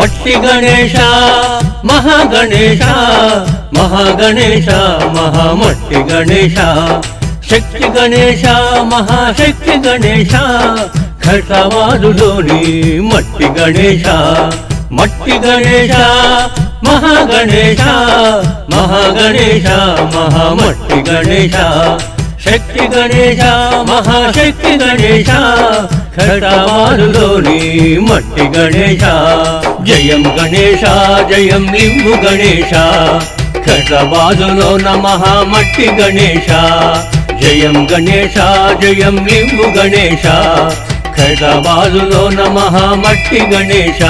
మట్టి గణేశ మహాగణేశ మహాగణేశ మహామట్టి గణేశ శక్తి గణేశ మహాశక్తి గణేశ ఖడ్గవాదులోని మట్టి గణేశ మట్టి గణేశ మహాగణేశ మహాగణేశ మహామట్టి గణేశ శక్తి గణేశ మహాశక్తి గణేశ ఖడ్గవాదులోని మట్టి గణేశ జయం గణేశ జయం లింబు గణేశ ఖడ్గవాదులో నమః మట్టి గణేశ జయం గణేశ జయం లింబు గణేశ ఖడ్గవాదులో నమః మట్టి గణేశ